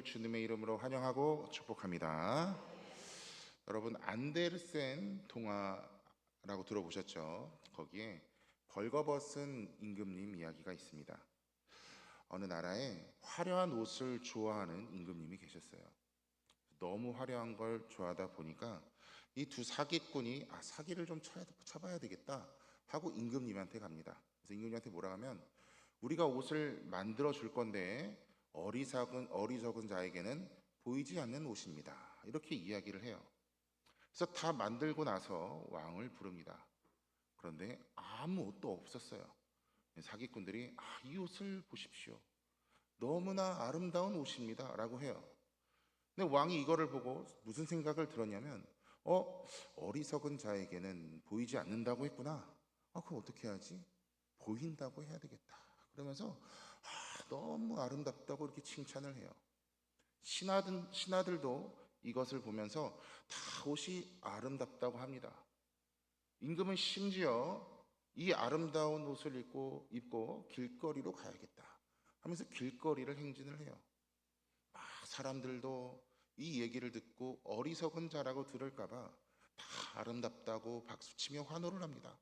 주님의 이름으로 환영하고 축복합니다. 여러분, 안데르센 동화라고 들어보셨죠? 거기에 벌거벗은 임금님 이야기가 있습니다. 어느 나라에 화려한 옷을 좋아하는 임금님이 계셨어요. 너무 화려한 걸 좋아하다 보니까 이 두 사기꾼이 사기를 좀 쳐봐야 되겠다 하고 임금님한테 갑니다. 그래서 임금님한테 뭐라 하면, 우리가 옷을 만들어 줄 건데 어리석은 자에게는 보이지 않는 옷입니다, 이렇게 이야기를 해요. 그래서 다 만들고 나서 왕을 부릅니다. 그런데 아무 옷도 없었어요. 사기꾼들이 이 옷을 보십시오, 너무나 아름다운 옷입니다 라고 해요. 근데 왕이 이거를 보고 무슨 생각을 들었냐면, 어리석은 자에게는 보이지 않는다고 했구나. 그럼 어떻게 하지? 보인다고 해야 되겠다. 그러면서 너무 아름답다고 이렇게 칭찬을 해요. 신하들도 이것을 보면서 다 옷이 아름답다고 합니다. 임금은 심지어 이 아름다운 옷을 입고 길거리로 가야겠다 하면서 길거리를 행진을 해요. 사람들도 이 얘기를 듣고 어리석은 자라고 들을까봐 다 아름답다고 박수치며 환호를 합니다.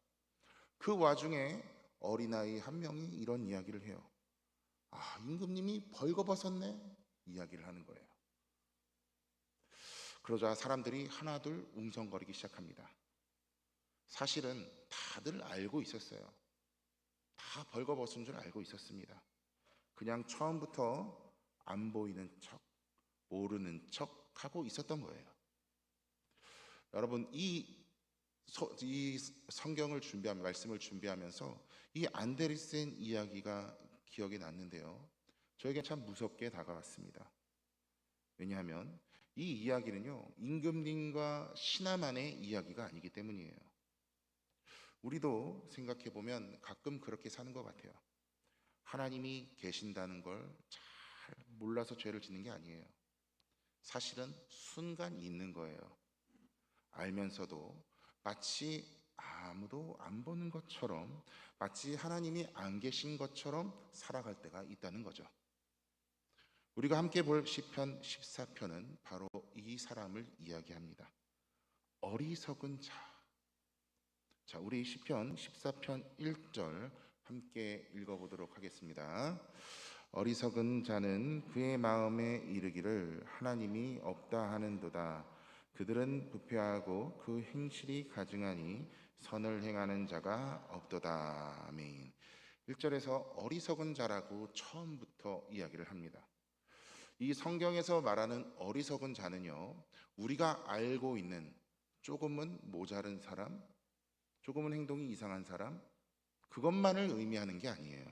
그 와중에 어린아이 한 명이 이런 이야기를 해요. 임금님이 벌거벗었네, 이야기를 하는 거예요. 그러자 사람들이 하나둘 웅성거리기 시작합니다. 사실은 다들 알고 있었어요. 다 벌거벗은 줄 알고 있었습니다. 그냥 처음부터 안 보이는 척, 모르는 척 하고 있었던 거예요. 여러분, 이 성경을 말씀을 준비하면서 이 안데르센 이야기가 기억이 났는데요, 저에게 참 무섭게 다가왔습니다. 왜냐하면 이 이야기는요, 임금님과 신하만의 이야기가 아니기 때문이에요. 우리도 생각해 보면 가끔 그렇게 사는 것 같아요. 하나님이 계신다는 걸 잘 몰라서 죄를 짓는 게 아니에요. 사실은 순간 있는 거예요. 알면서도 마치 아무도 안 보는 것처럼, 마치 하나님이 안 계신 것처럼 살아갈 때가 있다는 거죠. 우리가 함께 볼 시편 14편은 바로 이 사람을 이야기합니다. 어리석은 자. 자, 우리 시편 14편 1절 함께 읽어보도록 하겠습니다. 어리석은 자는 그의 마음에 이르기를 하나님이 없다 하는도다. 그들은 부패하고 그 행실이 가증하니 선을 행하는 자가 없도다. 아멘. 1절에서 어리석은 자라고 처음부터 이야기를 합니다. 이 성경에서 말하는 어리석은 자는요, 우리가 알고 있는 조금은 모자른 사람, 조금은 행동이 이상한 사람, 그것만을 의미하는 게 아니에요.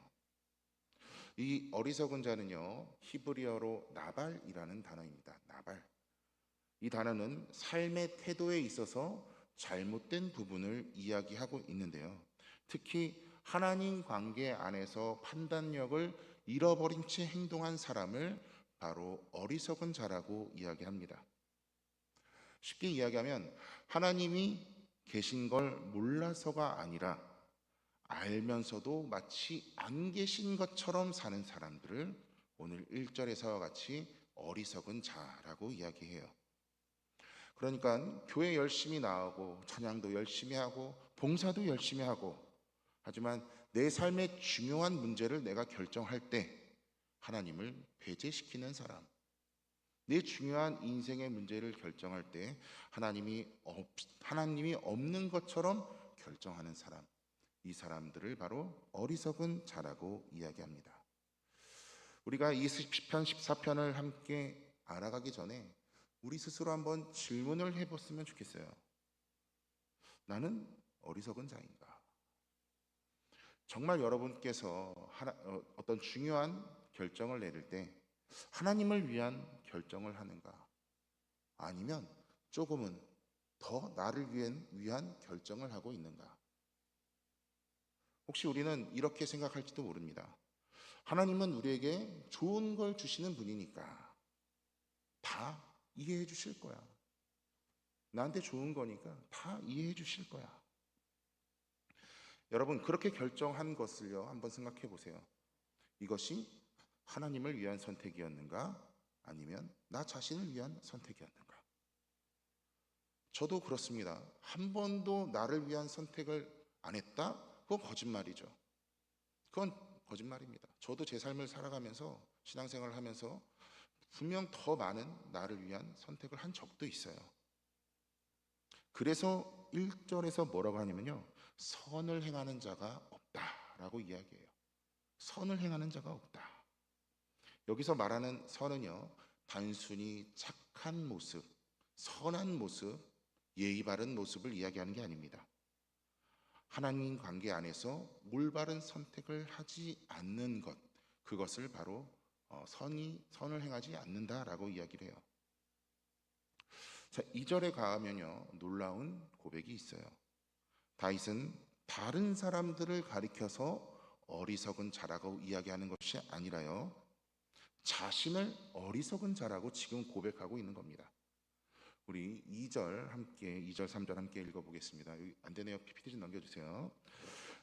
이 어리석은 자는요, 히브리어로 나발이라는 단어입니다. 나발. 이 단어는 삶의 태도에 있어서 잘못된 부분을 이야기하고 있는데요, 특히 하나님 관계 안에서 판단력을 잃어버린 채 행동한 사람을 바로 어리석은 자라고 이야기합니다. 쉽게 이야기하면 하나님이 계신 걸 몰라서가 아니라 알면서도 마치 안 계신 것처럼 사는 사람들을 오늘 1절에서와 같이 어리석은 자라고 이야기해요. 그러니까 교회 열심히 나오고 찬양도 열심히 하고 봉사도 열심히 하고, 하지만 내 삶의 중요한 문제를 내가 결정할 때 하나님을 배제시키는 사람, 내 중요한 인생의 문제를 결정할 때 하나님이 없는 것처럼 결정하는 사람, 이 사람들을 바로 어리석은 자라고 이야기합니다. 우리가 이 시편 14편을 함께 알아가기 전에 우리 스스로 한번 질문을 해봤으면 좋겠어요. 나는 어리석은 자인가? 정말 여러분께서 어떤 중요한 결정을 내릴 때 하나님을 위한 결정을 하는가? 아니면 조금은 더 나를 위한 결정을 하고 있는가? 혹시 우리는 이렇게 생각할지도 모릅니다. 하나님은 우리에게 좋은 걸 주시는 분이니까 다 이해해 주실 거야. 나한테 좋은 거니까 다 이해해 주실 거야. 여러분, 그렇게 결정한 것을요, 한번 생각해 보세요. 이것이 하나님을 위한 선택이었는가? 아니면 나 자신을 위한 선택이었는가? 저도 그렇습니다. 한 번도 나를 위한 선택을 안 했다? 그건 거짓말이죠. 그건 거짓말입니다. 저도 제 삶을 살아가면서 신앙생활을 하면서 분명 더 많은 나를 위한 선택을 한 적도 있어요. 그래서 1절에서 뭐라고 하냐면요. 선을 행하는 자가 없다라고 이야기해요. 선을 행하는 자가 없다. 여기서 말하는 선은요. 단순히 착한 모습, 선한 모습, 예의 바른 모습을 이야기하는 게 아닙니다. 하나님 관계 안에서 올바른 선택을 하지 않는 것, 그것을 바로 선을 행하지 않는다라고 이야기를 해요. 자, 2절에 가면요. 놀라운 고백이 있어요. 다윗은 다른 사람들을 가리켜서 어리석은 자라고 이야기하는 것이 아니라요. 자신을 어리석은 자라고 지금 고백하고 있는 겁니다. 우리 2절 함께 2절 3절 함께 읽어보겠습니다. 안 되네요. PPT 좀 넘겨주세요.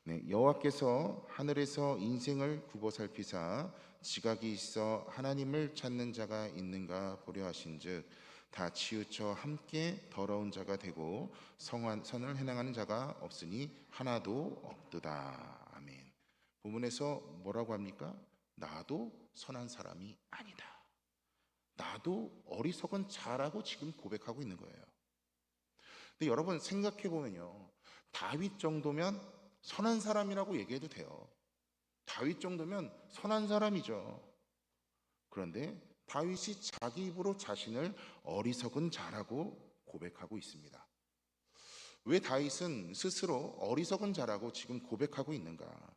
네, 여호와께서 하늘에서 인생을 굽어 살피사 지각이 있어 하나님을 찾는 자가 있는가 보려 하신즉 다 치우쳐 함께 더러운 자가 되고 선을 행하는 자가 없으니 하나도 없도다. 아멘. 본문에서 뭐라고 합니까? 나도 선한 사람이 아니다. 나도 어리석은 자라고 지금 고백하고 있는 거예요. 근데 여러분 생각해 보면요. 다윗 정도면 선한 사람이라고 얘기해도 돼요. 다윗 정도면 선한 사람이죠. 그런데 다윗이 자기 입으로 자신을 어리석은 자라고 고백하고 있습니다. 왜 다윗은 스스로 어리석은 자라고 지금 고백하고 있는가?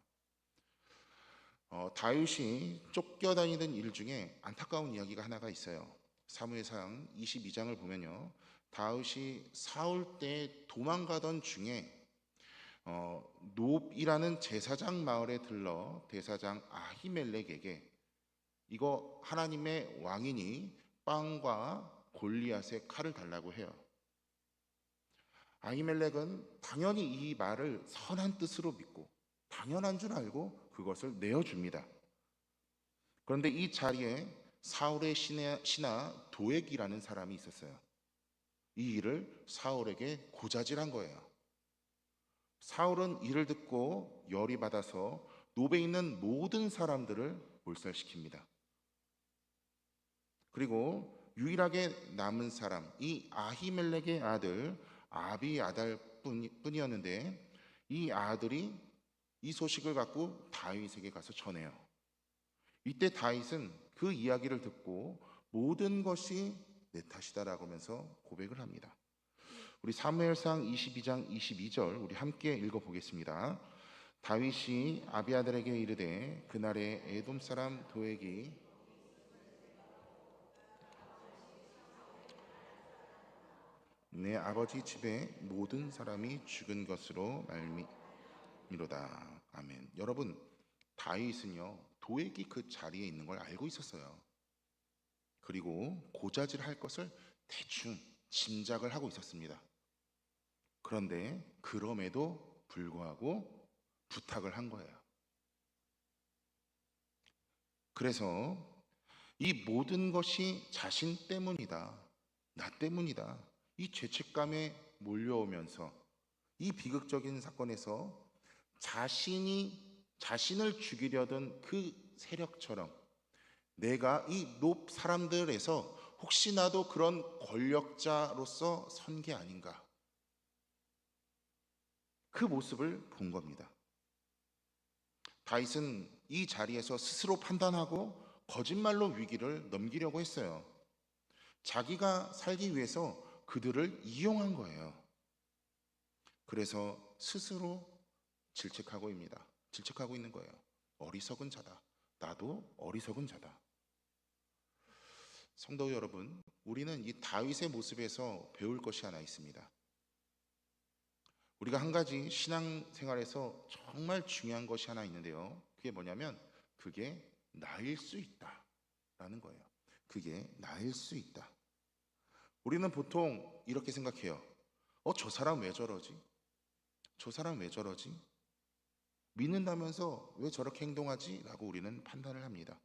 다윗이 쫓겨다니던 일 중에 안타까운 이야기가 하나가 있어요. 사무엘상 22장을 보면요. 다윗이 사울 때 도망가던 중에 놉이라는 제사장 마을에 들러 대사장 아히멜렉에게 이거 하나님의 왕이니 빵과 골리앗의 칼을 달라고 해요. 아히멜렉은 당연히 이 말을 선한 뜻으로 믿고 당연한 줄 알고 그것을 내어줍니다. 그런데 이 자리에 사울의 신하 도액이라는 사람이 있었어요. 이 일을 사울에게 고자질한 거예요. 사울은 이를 듣고 열이 받아서 노베에 있는 모든 사람들을 몰살시킵니다. 그리고 유일하게 남은 사람, 이 아히멜렉의 아들 아비아달 뿐이었는데 이 아들이 이 소식을 갖고 다윗에게 가서 전해요. 이때 다윗은 그 이야기를 듣고 모든 것이 내 탓이다라고 하면서 고백을 합니다. 우리 사무엘상 22장 22절 우리 함께 읽어보겠습니다. 다윗이 아비아달에게 이르되 그날에 에돔 사람 도액이 내 아버지 집에 모든 사람이 죽은 것으로 말미로다. 아멘. 여러분, 다윗은요 도액이 그 자리에 있는 걸 알고 있었어요. 그리고 고자질할 것을 대충 짐작을 하고 있었습니다. 그런데 그럼에도 불구하고 부탁을 한 거예요. 그래서 이 모든 것이 자신 때문이다, 나 때문이다, 이 죄책감에 몰려오면서 이 비극적인 사건에서 자신을 죽이려던 그 세력처럼 내가 이 욥 사람들에서 혹시나도 그런 권력자로서 선 게 아닌가, 그 모습을 본 겁니다. 다윗은 이 자리에서 스스로 판단하고 거짓말로 위기를 넘기려고 했어요. 자기가 살기 위해서 그들을 이용한 거예요. 그래서 스스로 질책하고 있는 거예요. 어리석은 자다. 나도 어리석은 자다. 성도 여러분, 우리는 이 다윗의 모습에서 배울 것이 하나 있습니다. 우리가 한 가지 신앙생활에서 정말 중요한 것이 하나 있는데요. 그게 뭐냐면 그게 나일 수 있다라는 거예요. 그게 나일 수 있다. 우리는 보통 이렇게 생각해요. 저 사람 왜 저러지? 저 사람 왜 저러지? 믿는다면서 왜 저렇게 행동하지? 라고 우리는 판단을 합니다.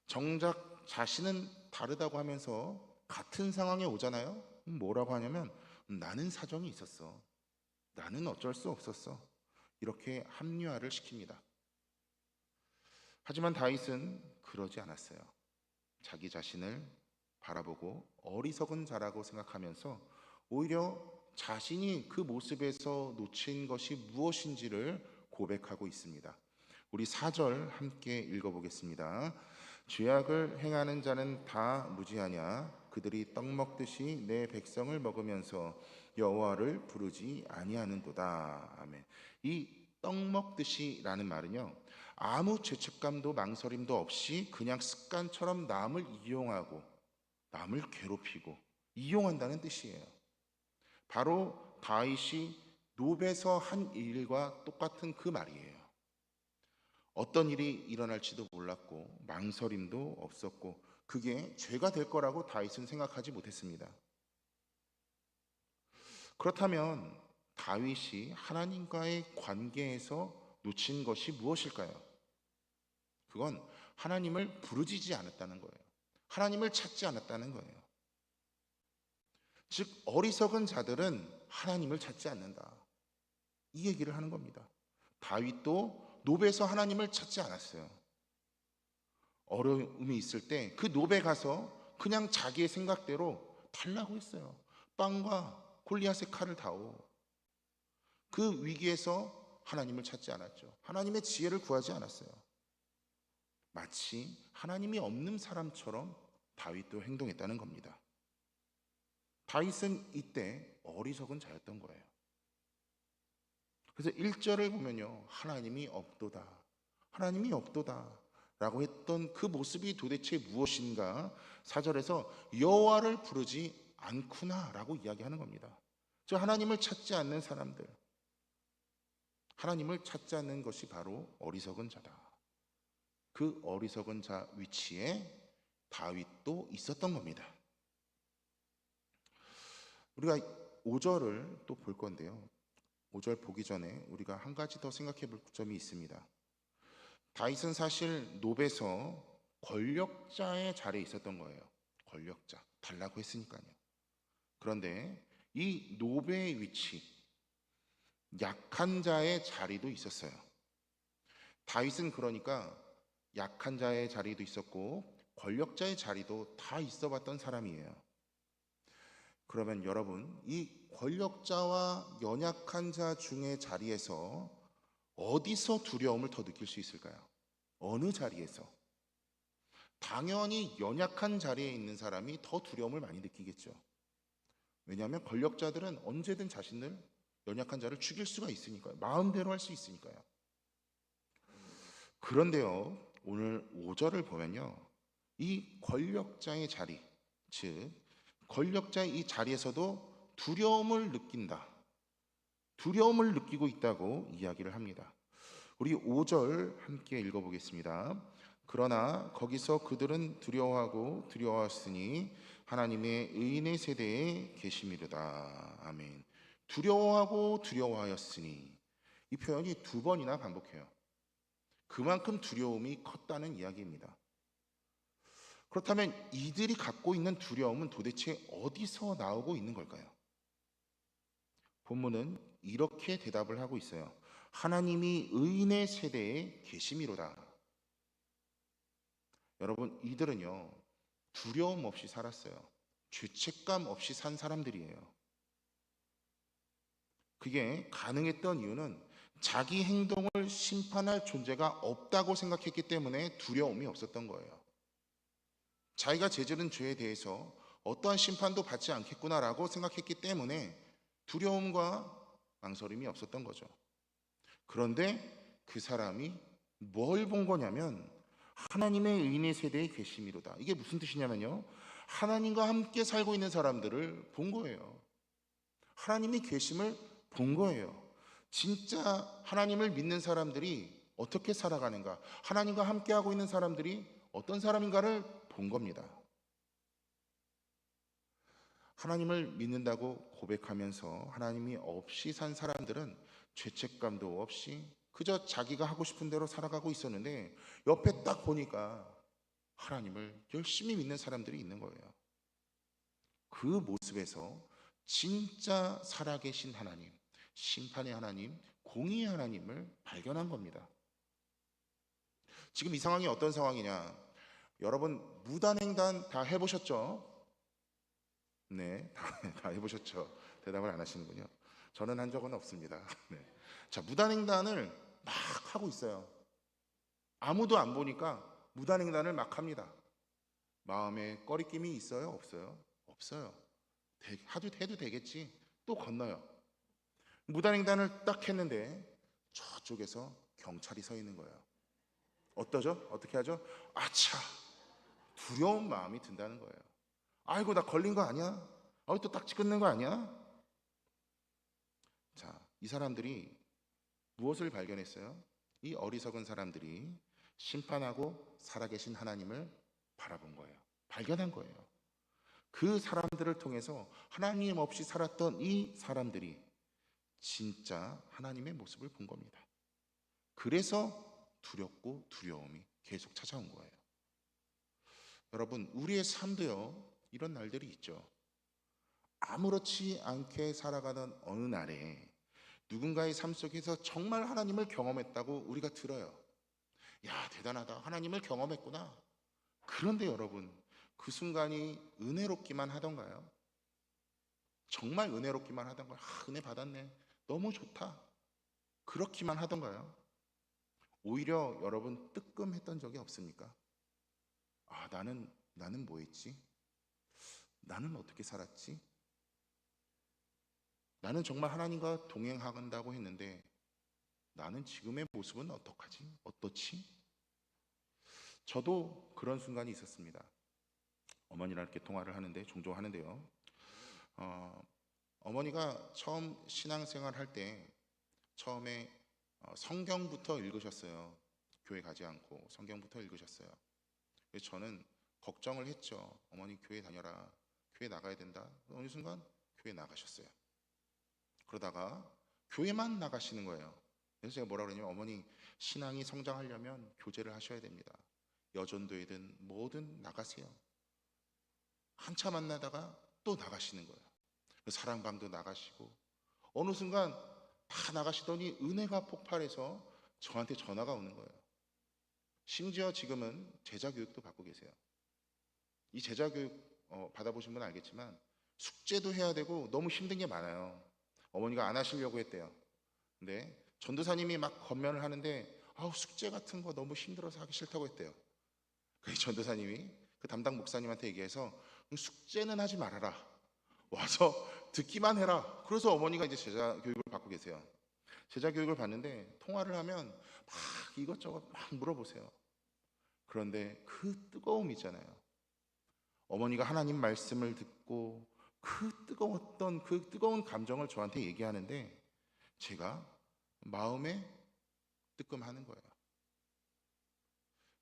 정작 자신은 다르다고 하면서 같은 상황에 오잖아요. 뭐라고 하냐면 나는 사정이 있었어. 나는 어쩔 수 없었어. 이렇게 합리화를 시킵니다. 하지만 다윗은 그러지 않았어요. 자기 자신을 바라보고 어리석은 자라고 생각하면서 오히려 자신이 그 모습에서 놓친 것이 무엇인지를 고백하고 있습니다. 우리 4절 함께 읽어보겠습니다. 죄악을 행하는 자는 다 무지하냐? 그들이 떡 먹듯이 내 백성을 먹으면서 여호와를 부르지 아니하는도다. 아멘. 이 떡 먹듯이라는 말은요, 아무 죄책감도 망설임도 없이 그냥 습관처럼 남을 이용하고 남을 괴롭히고 이용한다는 뜻이에요. 바로 다윗이 노베서 한 일과 똑같은 그 말이에요. 어떤 일이 일어날지도 몰랐고 망설임도 없었고 그게 죄가 될 거라고 다윗은 생각하지 못했습니다. 그렇다면 다윗이 하나님과의 관계에서 놓친 것이 무엇일까요? 그건 하나님을 부르짖지 않았다는 거예요. 하나님을 찾지 않았다는 거예요. 즉 어리석은 자들은 하나님을 찾지 않는다. 이 얘기를 하는 겁니다. 다윗도 노베에서 하나님을 찾지 않았어요. 어려움이 있을 때 그 노베 가서 그냥 자기의 생각대로 달라고 했어요. 빵과 골리앗의 칼을 다오. 그 위기에서 하나님을 찾지 않았죠. 하나님의 지혜를 구하지 않았어요. 마치 하나님이 없는 사람처럼 다윗도 행동했다는 겁니다. 다윗은 이때 어리석은 자였던 거예요. 그래서 1절을 보면요, 하나님이 없도다, 하나님이 없도다 라고 했던 그 모습이 도대체 무엇인가 4절에서 여호와를 부르지 않구나 라고 이야기하는 겁니다. 즉 하나님을 찾지 않는 사람들, 하나님을 찾지 않는 것이 바로 어리석은 자다. 그 어리석은 자 위치에 다윗도 있었던 겁니다. 우리가 5절을 또 볼 건데요, 5절 보기 전에 우리가 한 가지 더 생각해 볼 점이 있습니다. 다윗은 사실 노베서 권력자의 자리에 있었던 거예요. 권력자, 달라고 했으니까요. 그런데 이 노베의 위치, 약한 자의 자리도 있었어요. 다윗은 그러니까 약한 자의 자리도 있었고 권력자의 자리도 다 있어 봤던 사람이에요. 그러면 여러분, 이 권력자와 연약한 자 중의 자리에서 어디서 두려움을 더 느낄 수 있을까요? 어느 자리에서? 당연히 연약한 자리에 있는 사람이 더 두려움을 많이 느끼겠죠. 왜냐하면 권력자들은 언제든 자신을, 연약한 자를 죽일 수가 있으니까요. 마음대로 할 수 있으니까요. 그런데요, 오늘 5절을 보면요, 이 권력자의 자리, 즉 권력자의 이 자리에서도 두려움을 느낀다, 두려움을 느끼고 있다고 이야기를 합니다. 우리 5절 함께 읽어보겠습니다. 그러나 거기서 그들은 두려워하고 두려워하였으니 하나님의 의인의 세대에 계심이로다. 아멘. 두려워하고 두려워하였으니, 이 표현이 2번이나 반복해요. 그만큼 두려움이 컸다는 이야기입니다. 그렇다면 이들이 갖고 있는 두려움은 도대체 어디서 나오고 있는 걸까요? 본문은 이렇게 대답을 하고 있어요. 하나님이 의인의 세대에 계심이로다. 여러분, 이들은요, 두려움 없이 살았어요. 죄책감 없이 산 사람들이에요. 그게 가능했던 이유는 자기 행동을 심판할 존재가 없다고 생각했기 때문에 두려움이 없었던 거예요. 자기가 저지른 죄에 대해서 어떠한 심판도 받지 않겠구나라고 생각했기 때문에 두려움과 망설임이 없었던 거죠. 그런데 그 사람이 뭘 본 거냐면 하나님의 의인의 세대에 계심이로다. 이게 무슨 뜻이냐면요, 하나님과 함께 살고 있는 사람들을 본 거예요. 하나님이 계심을 본 거예요. 진짜 하나님을 믿는 사람들이 어떻게 살아가는가, 하나님과 함께 하고 있는 사람들이 어떤 사람인가를 본 겁니다. 하나님을 믿는다고 고백하면서 하나님이 없이 산 사람들은 죄책감도 없이 그저 자기가 하고 싶은 대로 살아가고 있었는데 옆에 딱 보니까 하나님을 열심히 믿는 사람들이 있는 거예요. 그 모습에서 진짜 살아계신 하나님, 심판의 하나님, 공의의 하나님을 발견한 겁니다. 지금 이 상황이 어떤 상황이냐? 여러분 무단횡단 다 해보셨죠? 네, 다 해보셨죠? 대답을 안 하시는군요. 저는 한 적은 없습니다. 네. 자, 무단횡단을 막 하고 있어요. 아무도 안 보니까 무단횡단을 막 합니다. 마음에 꺼리낌이 있어요? 없어요? 없어요. 해도 되겠지. 또 건너요. 무단횡단을 딱 했는데 저쪽에서 경찰이 서 있는 거예요. 어떠죠? 어떻게 하죠? 아차! 두려운 마음이 든다는 거예요. 아이고, 나 걸린 거 아니야? 또 딱지 끊는 거 아니야? 자, 이 사람들이 무엇을 발견했어요? 이 어리석은 사람들이 심판하고 살아계신 하나님을 바라본 거예요. 발견한 거예요. 그 사람들을 통해서 하나님 없이 살았던 이 사람들이 진짜 하나님의 모습을 본 겁니다. 그래서 두렵고 두려움이 계속 찾아온 거예요. 여러분, 우리의 삶도요, 이런 날들이 있죠. 아무렇지 않게 살아가는 어느 날에 누군가의 삶 속에서 정말 하나님을 경험했다고 우리가 들어요. 야, 대단하다. 하나님을 경험했구나. 그런데 여러분, 그 순간이 은혜롭기만 하던가요? 정말 은혜롭기만 하던가요? 은혜 받았네. 너무 좋다. 그렇기만 하던가요? 오히려 여러분 뜨끔했던 적이 없습니까? 나는 뭐 했지? 나는 어떻게 살았지? 나는 정말 하나님과 동행한다고 했는데 나는 지금의 모습은 어떡하지? 어떻지? 저도 그런 순간이 있었습니다. 어머니랑 이렇게 통화를 하는데 종종 하는데요. 어머니가 처음 신앙생활 할 때 처음에 성경부터 읽으셨어요. 교회 가지 않고 성경부터 읽으셨어요. 그래서 저는 걱정을 했죠. 어머니 교회 다녀라. 교회 나가야 된다. 어느 순간 교회 나가셨어요. 그러다가 교회만 나가시는 거예요. 그래서 제가 뭐라 그러냐면 어머니 신앙이 성장하려면 교제를 하셔야 됩니다. 여전도이든 뭐든 나가세요. 한참 만나다가 또 나가시는 거예요. 사랑방도 나가시고 어느 순간 다 나가시더니 은혜가 폭발해서 저한테 전화가 오는 거예요. 심지어 지금은 제자교육도 받고 계세요. 이 제자교육 받아보신 분은 알겠지만 숙제도 해야 되고 너무 힘든 게 많아요. 어머니가 안 하시려고 했대요. 근데 전도사님이 막 권면을 하는데 숙제 같은 거 너무 힘들어서 하기 싫다고 했대요. 그래서 전도사님이 그 담당 목사님한테 얘기해서 숙제는 하지 말아라. 와서 듣기만 해라. 그래서 어머니가 이제 제자 교육을 받고 계세요. 제자 교육을 받는데 통화를 하면 막 이것저것 막 물어보세요. 그런데 그 뜨거움 있잖아요. 어머니가 하나님 말씀을 듣고 그 뜨거운 감정을 저한테 얘기하는데 제가 마음에 뜨끔하는 거예요.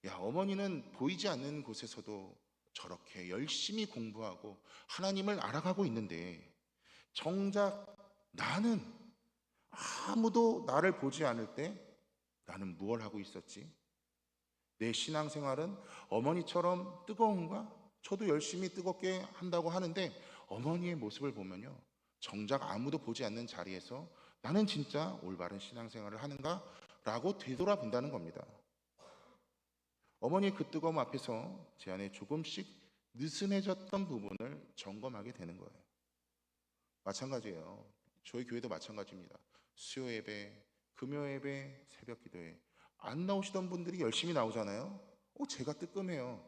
야, 어머니는 보이지 않는 곳에서도 저렇게 열심히 공부하고 하나님을 알아가고 있는데 정작 나는 아무도 나를 보지 않을 때 나는 무엇을 하고 있었지? 내 신앙생활은 어머니처럼 뜨거운가? 저도 열심히 뜨겁게 한다고 하는데 어머니의 모습을 보면요, 정작 아무도 보지 않는 자리에서 나는 진짜 올바른 신앙생활을 하는가? 라고 되돌아본다는 겁니다. 어머니의 그 뜨거움 앞에서 제 안에 조금씩 느슨해졌던 부분을 점검하게 되는 거예요. 마찬가지예요. 저희 교회도 마찬가지입니다. 수요 예배, 금요 예배, 새벽 기도회 안 나오시던 분들이 열심히 나오잖아요. 제가 뜨끔해요.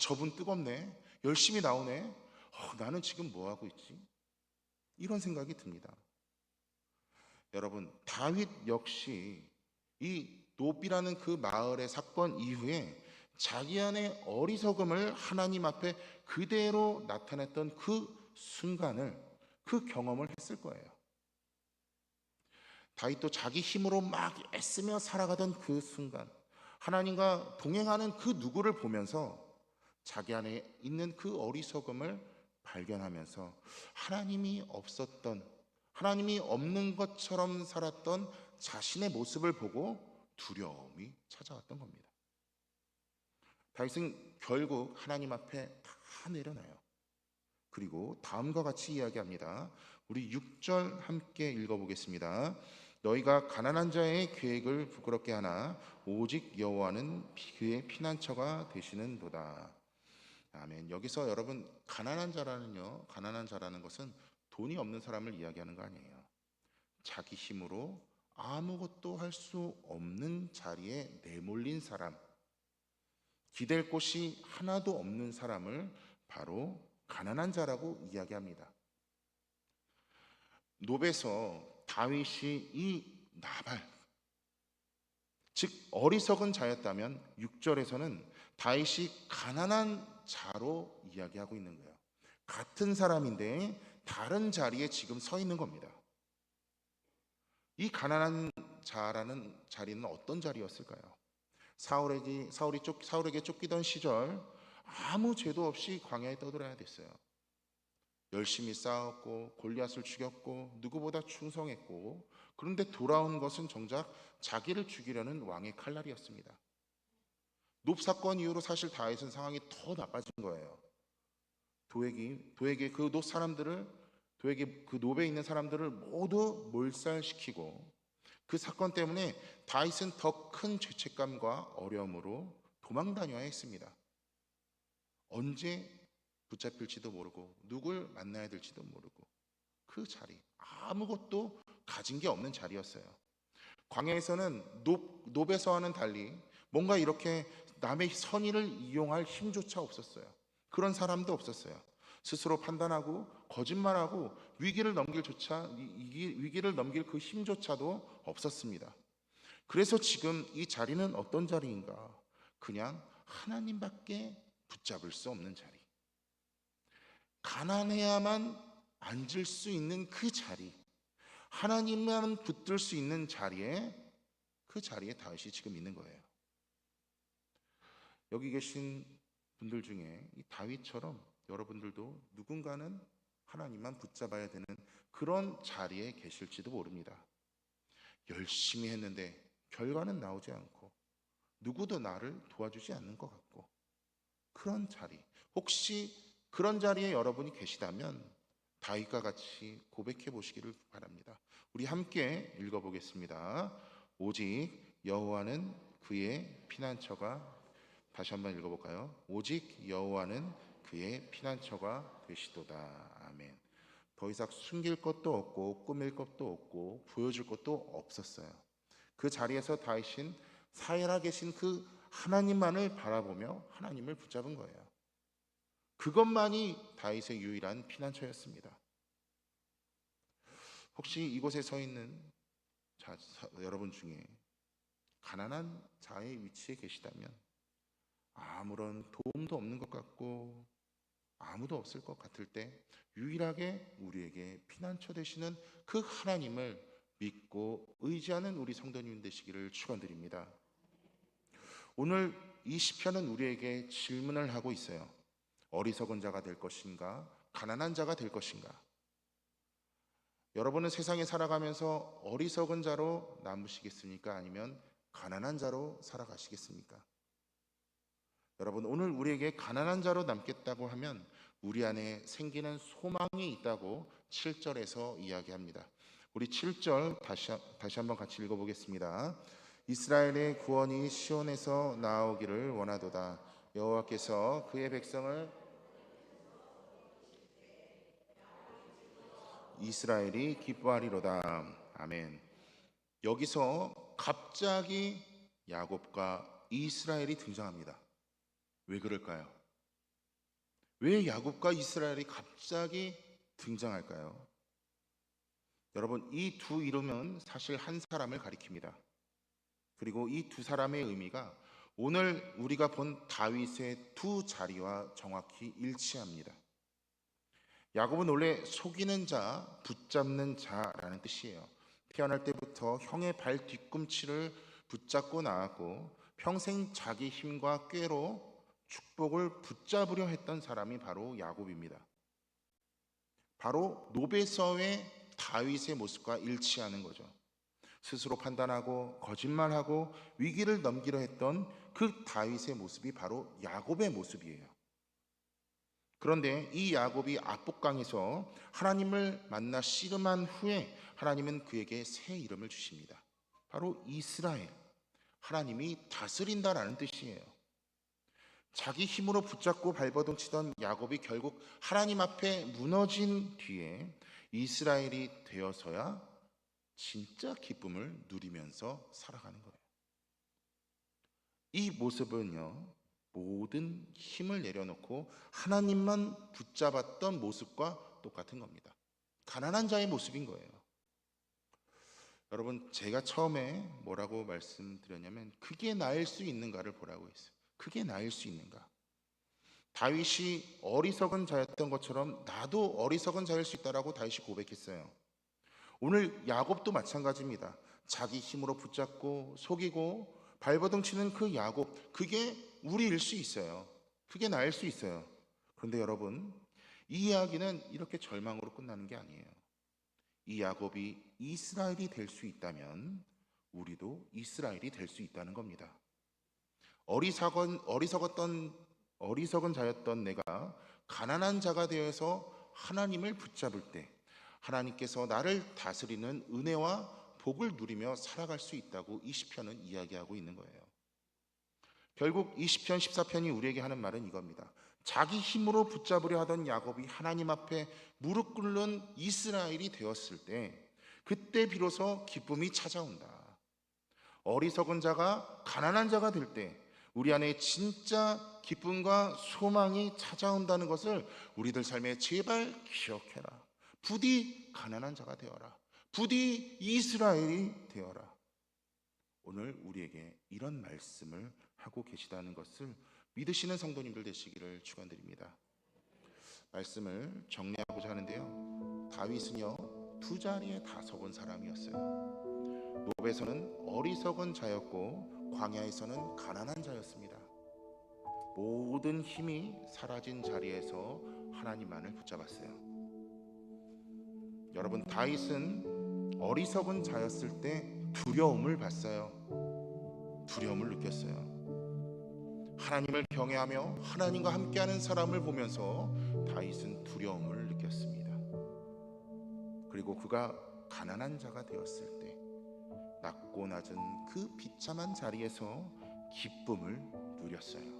저분 뜨겁네. 열심히 나오네. 나는 지금 뭐 하고 있지? 이런 생각이 듭니다. 여러분, 다윗 역시 이 노비라는 그 마을의 사건 이후에 자기 안의 어리석음을 하나님 앞에 그대로 나타냈던 그 순간을, 그 경험을 했을 거예요. 다윗도 자기 힘으로 막 애쓰며 살아가던 그 순간, 하나님과 동행하는 그 누구를 보면서 자기 안에 있는 그 어리석음을 발견하면서 하나님이 없는 것처럼 살았던 자신의 모습을 보고 두려움이 찾아왔던 겁니다. 다윗은 결국 하나님 앞에 다 내려놔요. 그리고 다음과 같이 이야기합니다. 우리 6절 함께 읽어보겠습니다. 너희가 가난한 자의 계획을 부끄럽게 하나 오직 여호와는 그의 피난처가 되시는도다. 아멘. 여기서 여러분 가난한 가난한 자라는 것은 돈이 없는 사람을 이야기하는 거 아니에요. 자기 힘으로 아무것도 할 수 없는 자리에 내몰린 사람, 기댈 곳이 하나도 없는 사람을 바로 가난한 자라고 이야기합니다. 놉에서 다윗이 이 나발, 즉 어리석은 자였다면 6절에서는 다윗이 가난한 자로 이야기하고 있는 거예요. 같은 사람인데 다른 자리에 지금 서 있는 겁니다. 이 가난한 자라는 자리는 어떤 자리였을까요? 사울에게 쫓기던 시절 아무 죄도 없이 광야에 떠돌아야 됐어요. 열심히 싸웠고 골리앗을 죽였고 누구보다 충성했고, 그런데 돌아온 것은 정작 자기를 죽이려는 왕의 칼날이었습니다. 놉 사건 이후로 사실 다윗은 상황이 더 나빠진 거예요. 도에게 그 놉에 있는 사람들을 모두 몰살시키고, 그 사건 때문에 다윗은 더 큰 죄책감과 어려움으로 도망 다녀야 했습니다. 언제 붙잡힐지도 모르고 누굴 만나야 될지도 모르고 그 자리, 아무것도 가진 게 없는 자리였어요. 광야에서는 놉에서와는 달리 뭔가 이렇게 남의 선의를 이용할 힘조차 없었어요. 그런 사람도 없었어요. 스스로 판단하고 거짓말하고 위기를 넘길 그 힘조차도 없었습니다. 그래서 지금 이 자리는 어떤 자리인가? 그냥 하나님밖에 붙잡을 수 없는 자리, 가난해야만 앉을 수 있는 그 자리, 하나님만 붙들 수 있는 자리에, 그 자리에 다윗이 지금 있는 거예요. 여기 계신 분들 중에 이 다윗처럼 여러분들도 누군가는 하나님만 붙잡아야 되는 그런 자리에 계실지도 모릅니다. 열심히 했는데 결과는 나오지 않고 누구도 나를 도와주지 않는 것 같고, 그런 자리, 혹시 그런 자리에 여러분이 계시다면 다윗과 같이 고백해 보시기를 바랍니다. 우리 함께 읽어보겠습니다. 오직 여호와는 그의 피난처가, 다시 한번 읽어볼까요? 오직 여호와는 그의 피난처가 되시도다. 아멘. 더 이상 숨길 것도 없고 꾸밀 것도 없고 보여줄 것도 없었어요. 그 자리에서 다윗은 살아계신 그 하나님만을 바라보며 하나님을 붙잡은 거예요. 그것만이 다윗의 유일한 피난처였습니다. 혹시 이곳에 서 있는 여러분 중에 가난한 자의 위치에 계시다면, 아무런 도움도 없는 것 같고 아무도 없을 것 같을 때 유일하게 우리에게 피난처 되시는 그 하나님을 믿고 의지하는 우리 성도님 되시기를 축원드립니다. 오늘 이 시편은 우리에게 질문을 하고 있어요. 어리석은 자가 될 것인가, 가난한 자가 될 것인가? 여러분은 세상에 살아가면서 어리석은 자로 남으시겠습니까? 아니면 가난한 자로 살아가시겠습니까? 여러분, 오늘 우리에게 가난한 자로 남겠다고 하면 우리 안에 생기는 소망이 있다고 7절에서 이야기합니다. 우리 7절 다시 한번 같이 읽어보겠습니다. 이스라엘의 구원이 시온에서 나오기를 원하도다. 여호와께서 그의 백성을 이스라엘이 기뻐하리로다. 아멘. 여기서 갑자기 야곱과 이스라엘이 등장합니다. 왜 그럴까요? 왜 야곱과 이스라엘이 갑자기 등장할까요? 여러분, 이 두 이름은 사실 한 사람을 가리킵니다. 그리고 이 두 사람의 의미가 오늘 우리가 본 다윗의 두 자리와 정확히 일치합니다. 야곱은 원래 속이는 자, 붙잡는 자라는 뜻이에요. 태어날 때부터 형의 발 뒤꿈치를 붙잡고 나왔고 평생 자기 힘과 꾀로 축복을 붙잡으려 했던 사람이 바로 야곱입니다. 바로 놉에서의 다윗의 모습과 일치하는 거죠. 스스로 판단하고 거짓말하고 위기를 넘기려 했던 그 다윗의 모습이 바로 야곱의 모습이에요. 그런데 이 야곱이 악복강에서 하나님을 만나 씨름한 후에 하나님은 그에게 새 이름을 주십니다. 바로 이스라엘. 하나님이 다스린다라는 뜻이에요. 자기 힘으로 붙잡고 발버둥치던 야곱이 결국 하나님 앞에 무너진 뒤에 이스라엘이 되어서야 진짜 기쁨을 누리면서 살아가는 거예요. 이 모습은요, 모든 힘을 내려놓고 하나님만 붙잡았던 모습과 똑같은 겁니다. 가난한 자의 모습인 거예요. 여러분, 제가 처음에 뭐라고 말씀드렸냐면 그게 나을 수 있는가를 보라고 했어요. 그게 나을 수 있는가? 다윗이 어리석은 자였던 것처럼 나도 어리석은 자일 수 있다라고 다윗이 고백했어요. 오늘 야곱도 마찬가지입니다. 자기 힘으로 붙잡고 속이고 발버둥치는 그 야곱, 그게 우리일 수 있어요. 그게 나일 수 있어요. 그런데 여러분, 이 이야기는 이렇게 절망으로 끝나는 게 아니에요. 이 야곱이 이스라엘이 될 수 있다면 우리도 이스라엘이 될 수 있다는 겁니다. 어리석은 자였던 내가 가난한 자가 되어서 하나님을 붙잡을 때 하나님께서 나를 다스리는 은혜와 복을 누리며 살아갈 수 있다고 이 시편은 이야기하고 있는 거예요. 결국 이 시편 14편이 우리에게 하는 말은 이겁니다. 자기 힘으로 붙잡으려 하던 야곱이 하나님 앞에 무릎 꿇는 이스라엘이 되었을 때 그때 비로소 기쁨이 찾아온다. 어리석은 자가 가난한 자가 될 때 우리 안에 진짜 기쁨과 소망이 찾아온다는 것을 우리들 삶에 제발 기억해라. 부디 가난한 자가 되어라. 부디 이스라엘이 되어라. 오늘 우리에게 이런 말씀을 하고 계시다는 것을 믿으시는 성도님들 되시기를 축원드립니다. 말씀을 정리하고자 하는데요, 다윗은요 2자리에 다 서본 사람이었어요. 노베에서는 어리석은 자였고 광야에서는 가난한 자였습니다. 모든 힘이 사라진 자리에서 하나님만을 붙잡았어요. 여러분, 다윗은 어리석은 자였을 때 두려움을 봤어요. 두려움을 느꼈어요. 하나님을 경외하며 하나님과 함께하는 사람을 보면서 다윗은 두려움을 느꼈습니다. 그리고 그가 가난한 자가 되었을 때 낮고 낮은 그 비참한 자리에서 기쁨을 누렸어요.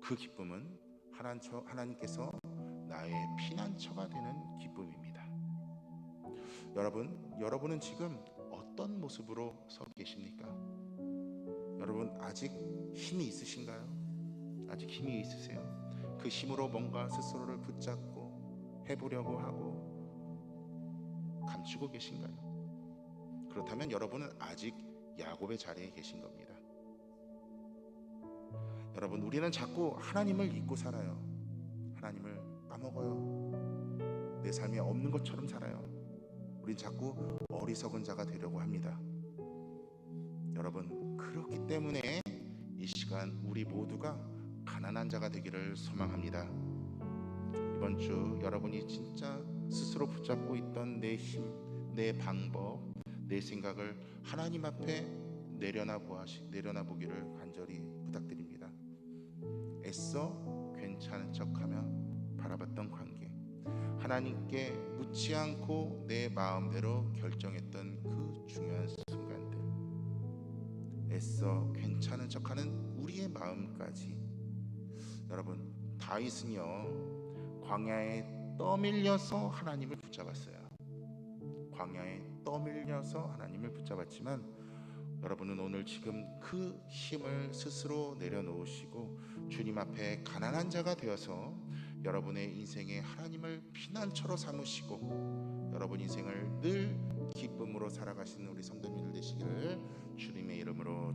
그 기쁨은 하나님께서 나의 피난처가 되는 기쁨입니다. 여러분은 지금 어떤 모습으로 서 계십니까? 여러분, 아직 힘이 있으신가요? 아직 힘이 있으세요? 그 힘으로 뭔가 스스로를 붙잡고 해보려고 하고 감추고 계신가요? 그렇다면 여러분은 아직 야곱의 자리에 계신 겁니다. 여러분, 우리는 자꾸 하나님을 잊고 살아요. 하나님을 까먹어요. 내 삶에 없는 것처럼 살아요. 우린 자꾸 어리석은 자가 되려고 합니다. 여러분, 그렇기 때문에 이 시간 우리 모두가 가난한 자가 되기를 소망합니다. 이번 주 여러분이 진짜 스스로 붙잡고 있던 내 힘, 내 방법, 내 생각을 하나님 앞에 내려놔보기를 간절히 부탁드립니다. 애써 괜찮은 척하며 바라봤던 관계, 하나님께 묻지 않고 내 마음대로 결정했던 그 중요한 순간들, 애써 괜찮은 척하는 우리의 마음까지. 여러분, 다윗은요 광야에 떠밀려서 하나님을 붙잡았어요. 광야에 떠밀려서 하나님을 붙잡았지만 여러분은 오늘 지금 그 힘을 스스로 내려놓으시고 주님 앞에 가난한 자가 되어서 여러분의 인생에 하나님을 피난처로 삼으시고 여러분 인생을 늘 기쁨으로 살아가시는 우리 성도님들 되시기를 주님의 이름으로